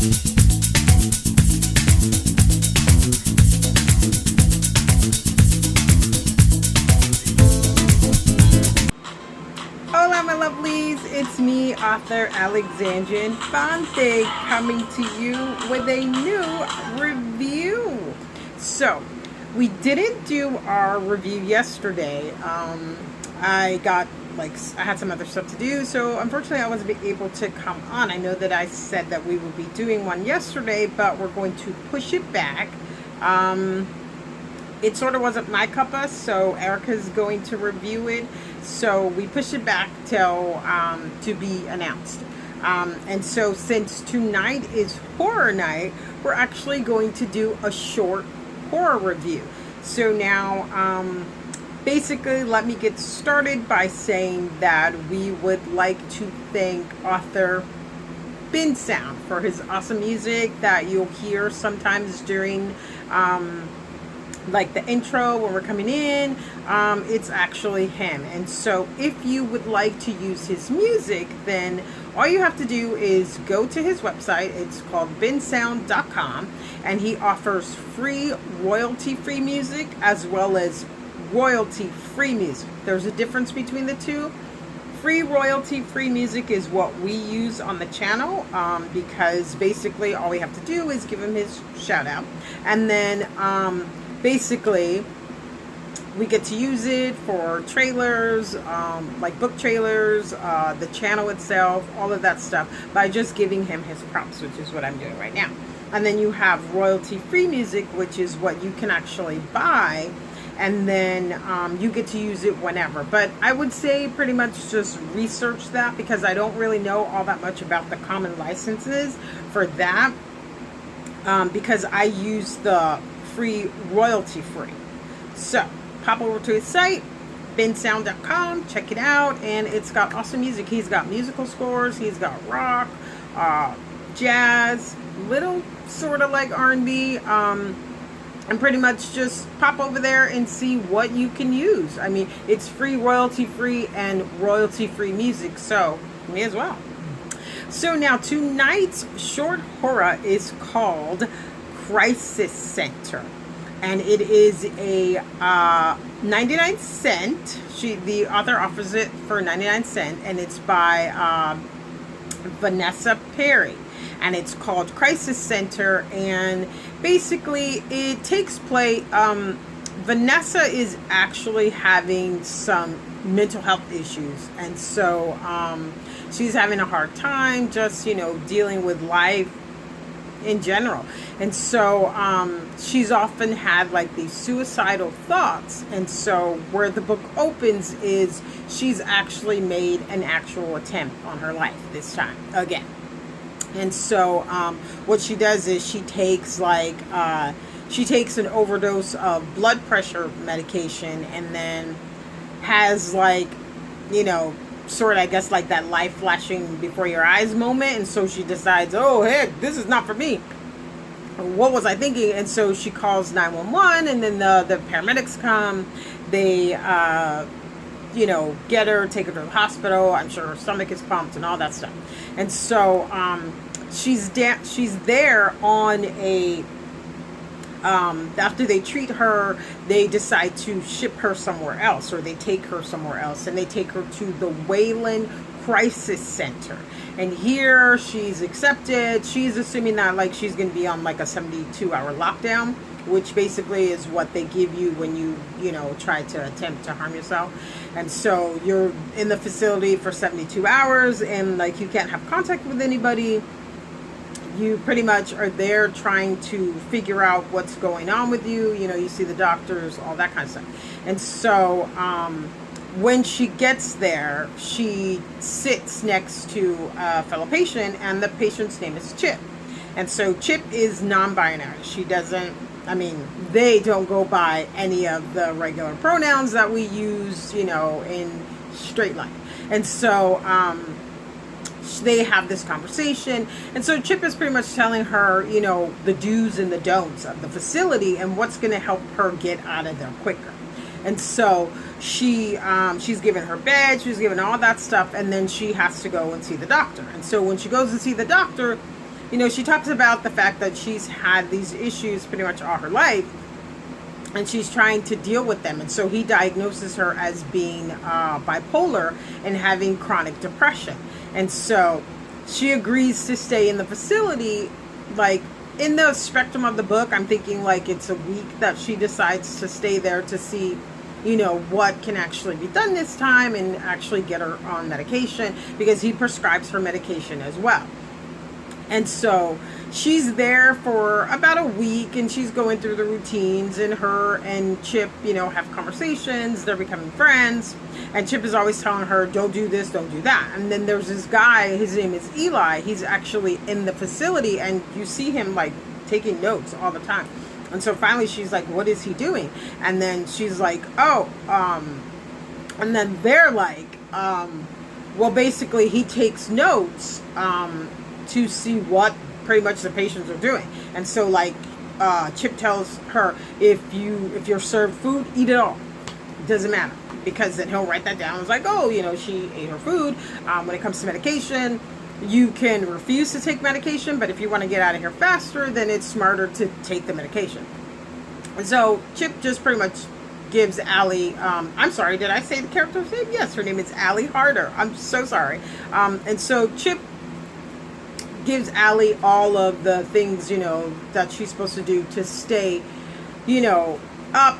Hola, my lovelies. It's me, author Alexandra Infante, coming to you with a new review. So, we didn't do our review yesterday. I had some other stuff to do, so unfortunately I wasn't able to come on. I know that I said that we would be doing one yesterday, but we're going to push it back. It sort of wasn't my cuppa, so Erica's going to review it. So we pushed it back till to be announced. And so since tonight is horror night, we're actually going to do a short horror review. So now, basically, let me get started by saying that we would like to thank author Bin Sound for his awesome music that you'll hear sometimes during like the intro when we're coming in. It's actually him. And so if you would like to use his music, then all you have to do is go to his website. It's called binsound.com, and he offers free royalty-free music as well as royalty-free music. There's a difference between the two. Free royalty-free music is what we use on the channel, because basically all we have to do is give him his shout out, and then basically we get to use it for trailers, like book trailers, the channel itself, all of that stuff, by just giving him his props, which is what I'm doing right now. And then you have royalty-free music, which is what you can actually buy, and then you get to use it whenever. But I would say pretty much just research that, because I don't really know all that much about the common licenses for that, because I use the free royalty-free. So pop over to his site, binsound.com, check it out, and it's got awesome music. He's got musical scores, he's got rock, jazz, little sort of like R&B, and pretty much just pop over there and see what you can use. I mean, it's free, royalty-free, and royalty-free music, so me as well. So now tonight's short horror is called Crisis Center, and it is a 99 cent. The author offers it for 99 cent, and it's by Vanessa Perry, and it's called Crisis Center. And basically it takes place, Vanessa is actually having some mental health issues, and so she's having a hard time just, you know, dealing with life in general. And so she's often had like these suicidal thoughts, and so where the book opens is she's actually made an actual attempt on her life this time again. And so what she does is she takes an overdose of blood pressure medication, and then has, like, you know, sort of, I guess, like that life flashing before your eyes moment. And so she decides, oh heck, this is not for me. What was I thinking? And so she calls 911, and then the paramedics come. They you know, get her, take her to the hospital. I'm sure her stomach is pumped and all that stuff. And so she's there on a after they treat her, they decide to ship her somewhere else, or they take her somewhere else, and they take her to the Wayland Crisis Center. And here she's accepted. She's assuming that, like, she's going to be on like a 72-hour lockdown, which basically is what they give you when you know, try to attempt to harm yourself. And so you're in the facility for 72 hours, and like you can't have contact with anybody. You pretty much are there trying to figure out what's going on with you. You know, you see the doctors, all that kind of stuff. And so when she gets there, she sits next to a fellow patient, and the patient's name is Chip. And so Chip is non-binary. She doesn't, I mean, they don't go by any of the regular pronouns that we use, you know, in straight life. And so they have this conversation, and so Chip is pretty much telling her, you know, the do's and the don'ts of the facility and what's going to help her get out of there quicker. And so she's given her bed, she's given all that stuff, and then she has to go and see the doctor. And so when she goes and see the doctor, she talks about the fact that she's had these issues pretty much all her life, and she's trying to deal with them. And so he diagnoses her as being bipolar and having chronic depression. And so she agrees to stay in the facility. Like, in the spectrum of the book, I'm thinking like it's a week that she decides to stay there to see, what can actually be done this time and actually get her on medication, because he prescribes her medication as well. And so she's there for about a week, and she's going through the routines, and her and Chip, have conversations. They're becoming friends, and Chip is always telling her, don't do this, don't do that. And then there's this guy, his name is Eli. He's actually in the facility, and you see him like taking notes all the time. And so finally she's like, what is he doing? And then she's like, and then they're like, well, basically he takes notes to see what pretty much the patients are doing. And so like Chip tells her, if you're served food, eat it all. It doesn't matter, because then he'll write that down. It's like, she ate her food. When it comes to medication, you can refuse to take medication, but if you want to get out of here faster, then it's smarter to take the medication. And so Chip just pretty much gives Allie, I'm sorry, did I say the character's name? Yes, her name is Allie Harder. I'm so sorry. And so Chip gives Allie all of the things, that she's supposed to do to stay, up,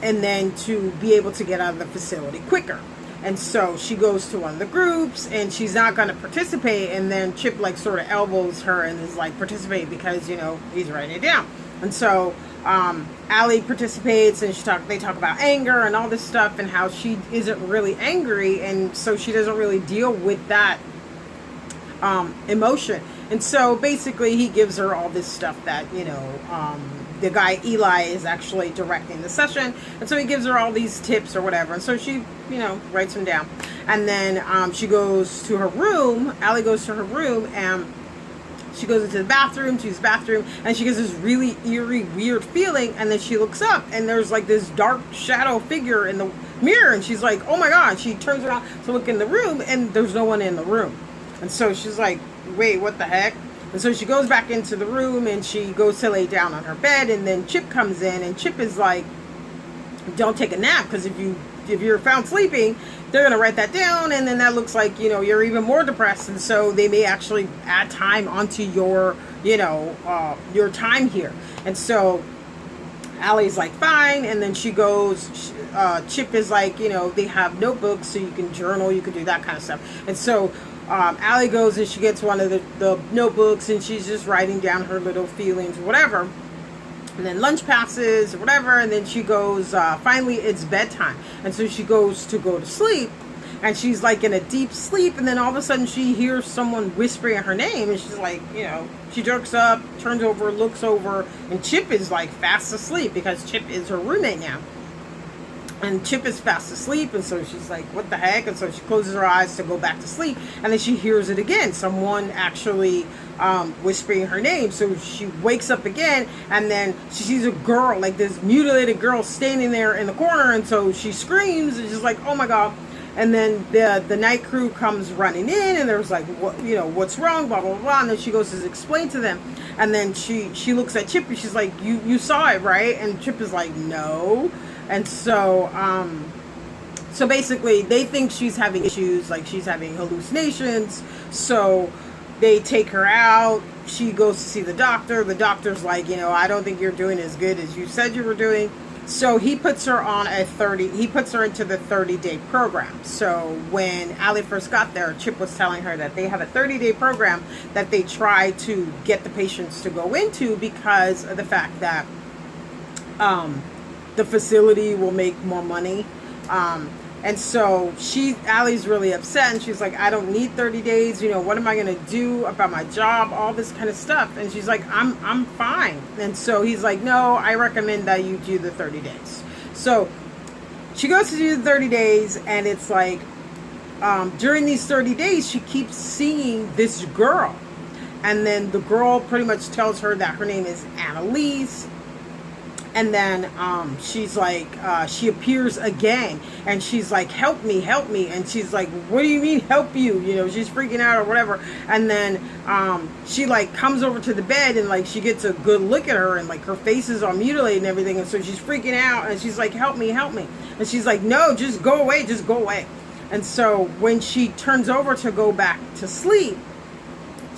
and then to be able to get out of the facility quicker. And so she goes to one of the groups, and she's not going to participate, and then Chip like sort of elbows her and is like, participate, because he's writing it down. And so Allie participates, and they talk about anger and all this stuff, and how she isn't really angry, and so she doesn't really deal with that emotion. And so basically he gives her all this stuff that the guy Eli is actually directing the session, and so he gives her all these tips or whatever. And so she writes them down, and then she goes to her room. Allie goes to her room, and she goes into the bathroom, to use the bathroom, and she gets this really eerie, weird feeling, and then she looks up, and there's like this dark shadow figure in the mirror, and she's like, oh my god. She turns around to look in the room, and there's no one in the room. And so she's like, wait, what the heck? And so she goes back into the room, and she goes to lay down on her bed, and then Chip comes in, and Chip is like, don't take a nap, because if you're found sleeping, they're going to write that down, and then that looks like, you're even more depressed, and so they may actually add time onto your time here. And so Allie's like, fine, and then she goes, Chip is like, they have notebooks, so you can journal, you can do that kind of stuff. And so Allie goes, and she gets one of the notebooks, and she's just writing down her little feelings or whatever. And then lunch passes or whatever, and then she goes, finally it's bedtime. And so she goes to go to sleep, and she's like in a deep sleep, and then all of a sudden she hears someone whispering her name, and she's like, she jerks up, turns over, looks over, and Chip is like fast asleep, because Chip is her roommate now. And Chip is fast asleep, and so she's like, what the heck? And so she closes her eyes to go back to sleep, and then she hears it again. Someone actually whispering her name. So she wakes up again, and then she sees a girl, like this mutilated girl, standing there in the corner, and so she screams, and she's like, oh my god. And then the night crew comes running in, and there's like, what's wrong, blah, blah, blah. And then she goes to explain to them. And then she looks at Chip, and she's like, you saw it, right? And Chip is like, no. And so, so basically they think she's having issues, like she's having hallucinations. So they take her out. She goes to see the doctor. The doctor's like, I don't think you're doing as good as you said you were doing. So he puts her on he puts her into the 30-day program. So when Allie first got there, Chip was telling her that they have a 30-day program that they try to get the patients to go into, because of the fact that, the facility will make more money. And so Allie's really upset, and she's like, I don't need 30 days. What am I going to do about my job? All this kind of stuff. And she's like, I'm fine. And so he's like, no, I recommend that you do the 30 days. So she goes to do the 30 days, and it's like, during these 30 days, she keeps seeing this girl. And then the girl pretty much tells her that her name is Annalise. And then she's like, she appears again, and she's like, help me, help me. And she's like, what do you mean help you? You know, she's freaking out or whatever. And then she like comes over to the bed, and like she gets a good look at her, and like her face is all mutilated and everything. And so she's freaking out, and she's like, help me, help me. And she's like, no, just go away, just go away. And so when she turns over to go back to sleep,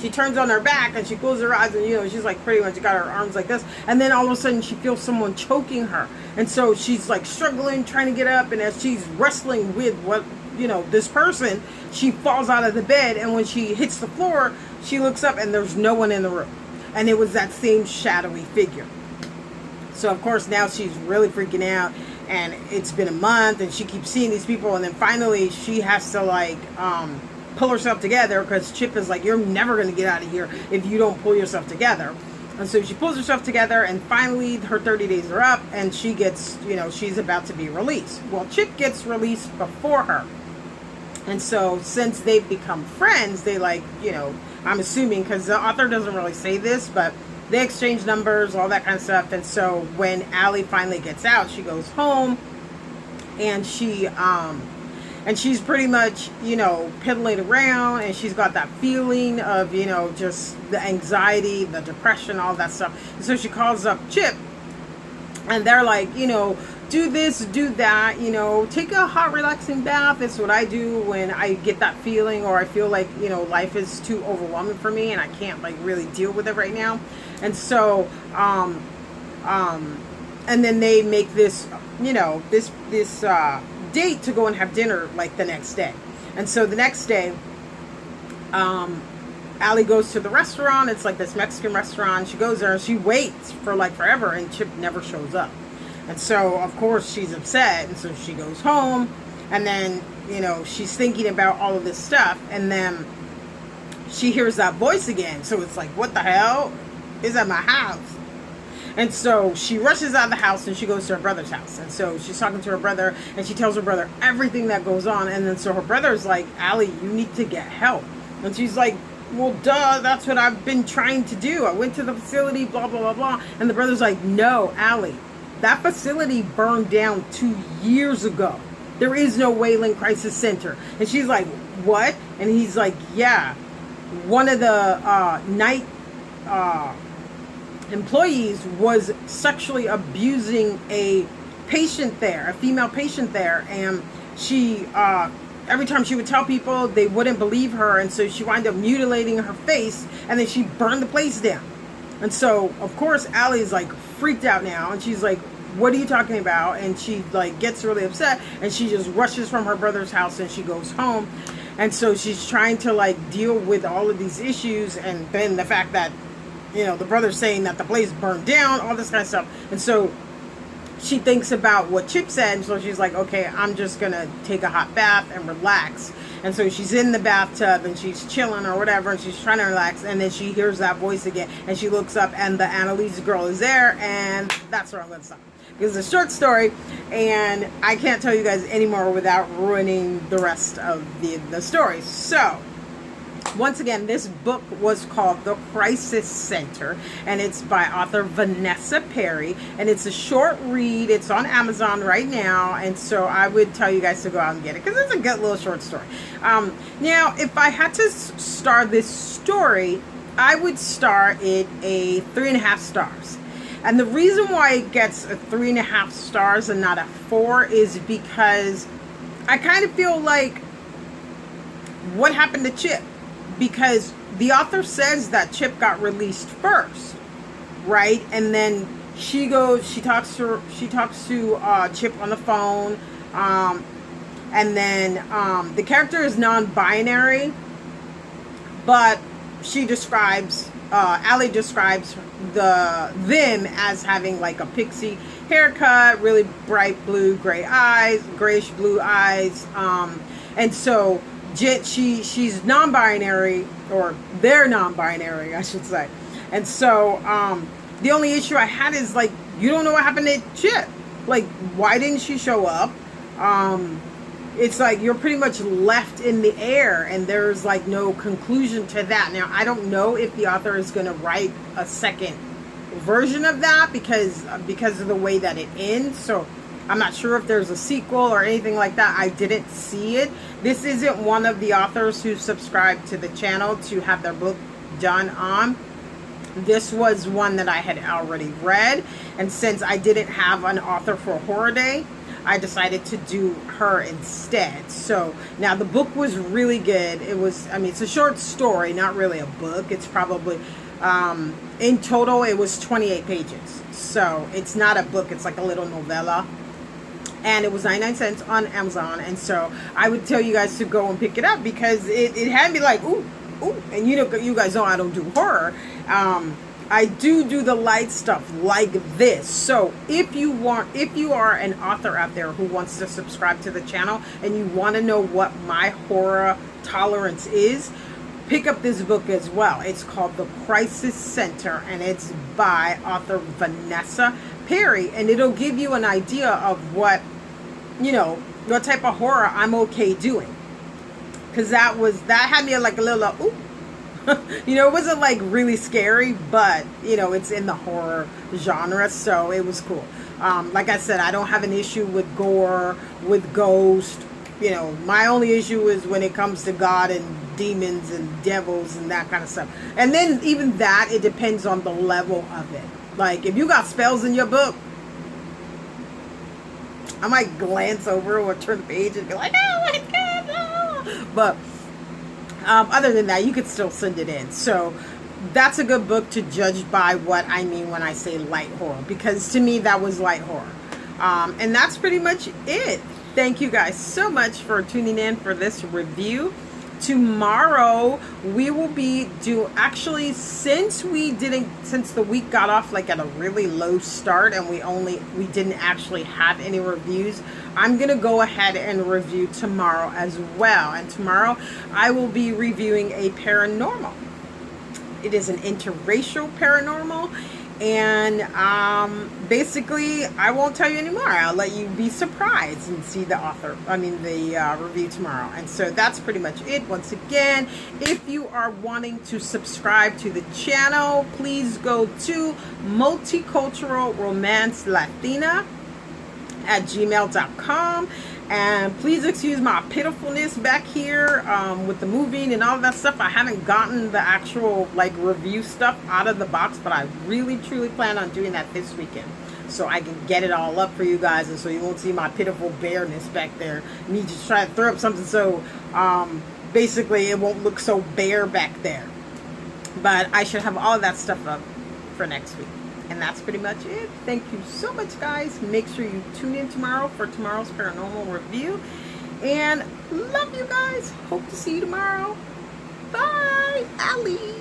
she turns on her back and she closes her eyes, and you know, she's like pretty much got her arms like this, and then all of a sudden she feels someone choking her, and so she's like struggling, trying to get up, and as she's wrestling with what, you know, this person, she falls out of the bed, and when she hits the floor, she looks up and there's no one in the room, and it was that same shadowy figure. So of course now she's really freaking out, and it's been a month, and she keeps seeing these people, and then finally she has to like pull herself together, because Chip is like, you're never going to get out of here if you don't pull yourself together. And so she pulls herself together, and finally her 30 days are up, and she gets, you know, she's about to be released. Well, Chip gets released before her. And so since they've become friends, they like, you know, I'm assuming, because the author doesn't really say this, but they exchange numbers, all that kind of stuff. And so when Allie finally gets out, she goes home, and she's pretty much, you know, piddling around, and she's got that feeling of, you know, just the anxiety, the depression, all that stuff. And so she calls up Chip, and they're like, you know, do this, do that, you know, take a hot, relaxing bath. It's what I do when I get that feeling, or I feel like, you know, life is too overwhelming for me and I can't like really deal with it right now. And so, and then they make this, you know, this date to go and have dinner like the next day. And so the next day, Allie goes to the restaurant. It's like this Mexican restaurant. She goes there and she waits for like forever, and Chip never shows up. And so of course she's upset, and so she goes home, and then, you know, she's thinking about all of this stuff, and then she hears that voice again. So it's like, what the hell is at my house? And so she rushes out of the house, and she goes to her brother's house. And so she's talking to her brother, and she tells her brother everything that goes on. And then so her brother's like, Allie, you need to get help. And she's like, well, duh, that's what I've been trying to do. I went to the facility, blah, blah, blah, blah. And the brother's like, no, Allie, that facility burned down 2 years ago. There is no Wayland Crisis Center. And she's like, what? And he's like, yeah, one of the night employees was sexually abusing a patient there, a female patient there, and she every time she would tell people, they wouldn't believe her, and so she wound up mutilating her face, and then she burned the place down. And so of course Allie's like freaked out now, and she's like, what are you talking about? And she like gets really upset, and she just rushes from her brother's house, and she goes home. And so she's trying to like deal with all of these issues, and then the fact that, you know, the brother's saying that the place burned down, all this kind of stuff. And so she thinks about what Chip said, and so she's like, okay, I'm just gonna take a hot bath and relax. And so she's in the bathtub, and she's chilling or whatever, and she's trying to relax, and then she hears that voice again, and she looks up, and the Annalise girl is there, and that's where I'm gonna stop. It's a short story, and I can't tell you guys anymore without ruining the rest of the story. So once again, this book was called The Crisis Center, and it's by author Vanessa Perry, and it's a short read. It's on Amazon right now, and so I would tell you guys to go out and get it, because it's a good little short story. Now, if I had to star this story, I would star it a 3.5 stars. And the reason why it gets a 3.5 stars and not a 4 is because I kind of feel like, what happened to Chip? Because the author says that Chip got released first, right? And then she talks to Chip on the phone, and then the character is non-binary, but she describes, Allie describes them as having like a pixie haircut, really bright blue, grayish blue eyes, and so she's non-binary, or they're non-binary, I should say. And so the only issue I had is like, you don't know what happened to Chip. Like, why didn't she show up? It's like you're pretty much left in the air, and there's like no conclusion to that. Now, I don't know if the author is going to write a second version of that because of the way that it ends. So I'm not sure if there's a sequel or anything like that. I didn't see it. This isn't one of the authors who subscribed to the channel to have their book done on. This was one that I had already read, and since I didn't have an author for Horror Day, I decided to do her instead. So now the book was really good. It was, I mean, it's a short story, not really a book. It's probably, in total, it was 28 pages. So it's not a book. It's like a little novella. And it was 99 cents on Amazon. And so I would tell you guys to go and pick it up because it had me like, ooh. And you know, you guys know I don't do horror. I do the light stuff like this. So if you are an author out there who wants to subscribe to the channel and you want to know what my horror tolerance is, pick up this book as well. It's called The Crisis Center, and it's by author Vanessa Perry, and it'll give you an idea of what, you know, what type of horror I'm okay doing. Because that had me like a little, ooh. You know, it wasn't like really scary, but, you know, it's in the horror genre, so it was cool. Like I said, I don't have an issue with gore, with ghosts. You know, my only issue is when it comes to God and demons and devils and that kind of stuff. And then even that, it depends on the level of it. Like, if you got spells in your book, I might glance over or turn the page and be like, oh my God, no. But other than that, you could still send it in. So that's a good book to judge by what I mean when I say light horror, because to me that was light horror. And that's pretty much it. Thank you guys so much for tuning in for this review. Tomorrow we will be actually, since the week got off like at a really low start and we didn't actually have any reviews, I'm gonna go ahead and review tomorrow as well. And tomorrow I will be reviewing a paranormal. It is an interracial paranormal, and basically I won't tell you anymore. I'll let you be surprised and see the review tomorrow. And so that's pretty much it. Once again, if you are wanting to subscribe to the channel, please go to Multicultural Romance Latina at gmail.com. And please excuse my pitifulness back here with the moving and all of that stuff. I haven't gotten the actual like review stuff out of the box, but I really truly plan on doing that this weekend, so I can get it all up for you guys, and so you won't see my pitiful bareness back there. Me just trying to throw up something so basically it won't look so bare back there. But I should have all of that stuff up for next week. And that's pretty much it. Thank you so much, guys. Make sure you tune in tomorrow for tomorrow's paranormal review. And love you guys. Hope to see you tomorrow. Bye, Allie.